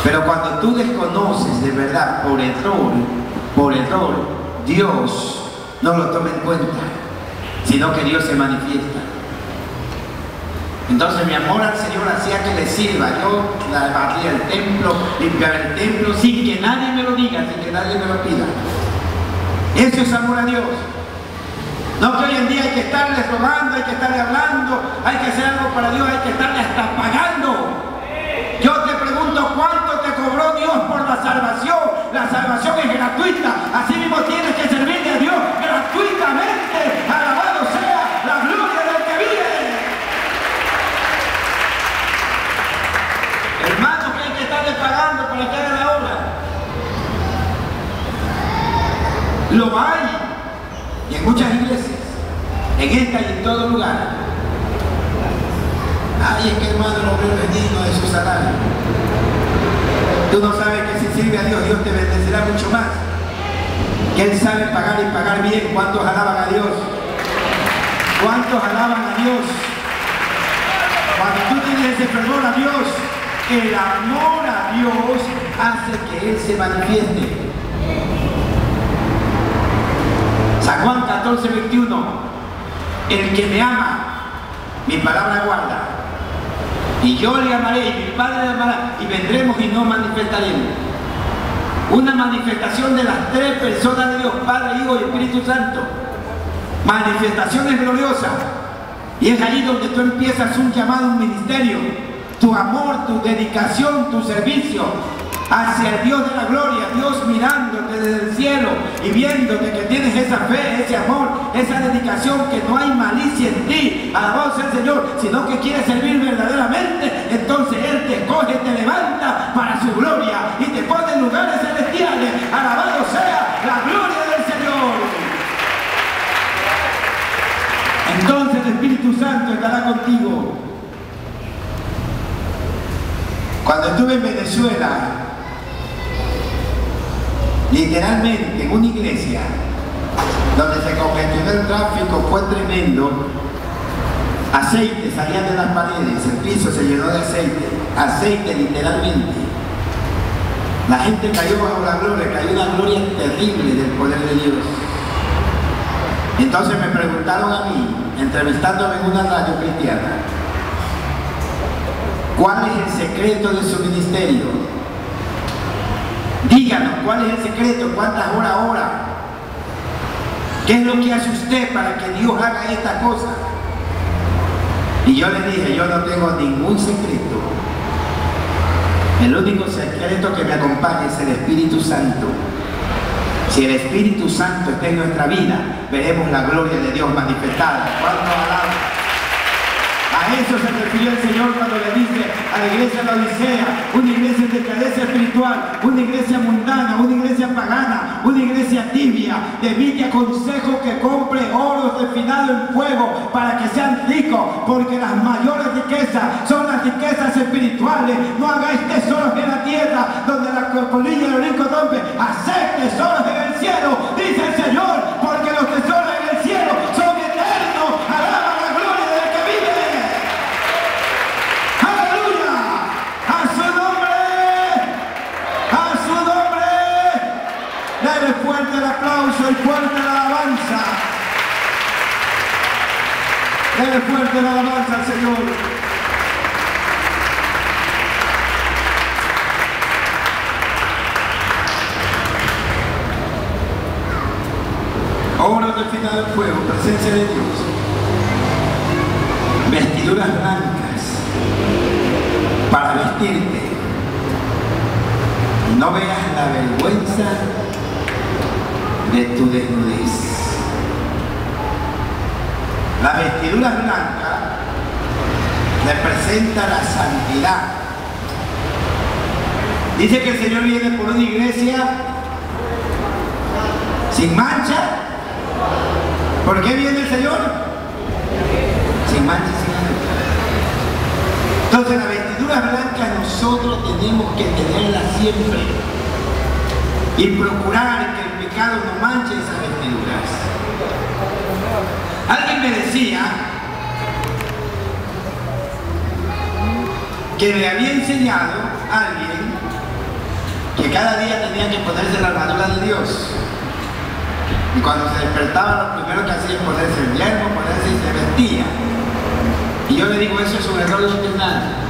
Pero cuando tú desconoces de verdad por error, Dios no lo toma en cuenta, sino que Dios se manifiesta. Entonces mi amor al Señor hacía que le sirva. Yo barría el templo, limpiaba el templo, sin que nadie me lo diga, sin que nadie me lo pida. Eso es amor a Dios. No que hoy en día hay que estarle rogando, hay que estarle hablando, hay que hacer algo para Dios, hay que estarle hasta pagando. Yo te pregunto, ¿cuánto te cobró Dios por la salvación? La salvación es gratuita. Así mismo tienes que servirle a Dios gratuitamente. Alabado sea la gloria del que vive. Hermano, que hay que estarle pagando para que haga la obra. Lo hay. Y en muchas iglesias, en esta y en todo lugar. Ay, es que hermano, el hombre es digno de su salario. Tú no sabes que si sirve a Dios, Dios te bendecirá mucho más. Que Él sabe pagar y pagar bien. ¿Cuántos alaban a Dios? ¿Cuántos alaban a Dios? Cuando tú tienes ese fervor a Dios, el amor a Dios hace que Él se manifieste. San Juan 14:21. El que me ama, mi palabra guarda. Y yo le amaré, y mi Padre le amará, y vendremos y nos manifestaremos. Una manifestación de las tres personas de Dios, Padre, Hijo y Espíritu Santo. Manifestaciones gloriosas. Y es ahí donde tú empiezas un llamado, un ministerio. Tu amor, tu dedicación, tu servicio hacia el Dios de la gloria, Dios mirándote desde el cielo y viéndote que tienes esa fe, ese amor, esa dedicación, que no hay malicia en ti, alabado sea el Señor, sino que quieres servir verdaderamente. Entonces Él te coge, te levanta para su gloria y te pone en lugares celestiales. Alabado sea la gloria del Señor. Entonces el Espíritu Santo estará contigo. Cuando estuve en Venezuela, literalmente en una iglesia donde se congestionó el tráfico, fue tremendo. Aceite salía de las paredes, el piso se llenó de aceite literalmente. La gente cayó bajo la gloria, cayó una gloria terrible del poder de Dios. Entonces me preguntaron a mí, entrevistándome en una radio cristiana, ¿cuál es el secreto de su ministerio? Díganos, ¿cuál es el secreto? ¿Cuántas horas ora? ¿Qué es lo que hace usted para que Dios haga esta cosa? Y yo le dije, yo no tengo ningún secreto. El único secreto que me acompaña es el Espíritu Santo. Si el Espíritu Santo está en nuestra vida, veremos la gloria de Dios manifestada. ¿Cuánto alaban? A eso se refirió el Señor cuando le dice a la iglesia de la Odisea, una iglesia de decadencia espiritual, una iglesia mundana, una iglesia pagana, una iglesia tibia. De mí te aconsejo que compre oro refinado en fuego para que sean ricos, porque las mayores riquezas son las riquezas espirituales. No hagáis tesoros en la tierra, donde la polilla y el orinco rompe. Haced tesoros en el cielo, dice el Señor, porque los tesoros en el cielo son eternos. Alaba la gloria del que vive. Dale fuerte el aplauso y fuerte la alabanza. Dale fuerte la alabanza al Señor. Oro refinado en fuego, presencia de Dios. Vestiduras blancas. para vestirte y no veas la vergüenza de tu desnudez. La vestidura blanca representa la santidad. Dice que el Señor viene por una iglesia sin mancha. ¿Por qué viene el Señor? Sin mancha y sin mancha. Entonces la vestidura blanca nosotros tenemos que tenerla siempre y procurar que el pecado no manche esas vestiduras. Alguien me decía que le había enseñado a alguien que cada día tenía que ponerse la armadura de Dios. Y cuando se despertaba, lo primero que hacía es ponerse el yermo, ponerse y se vestía. Y yo le digo, eso es un error infernal.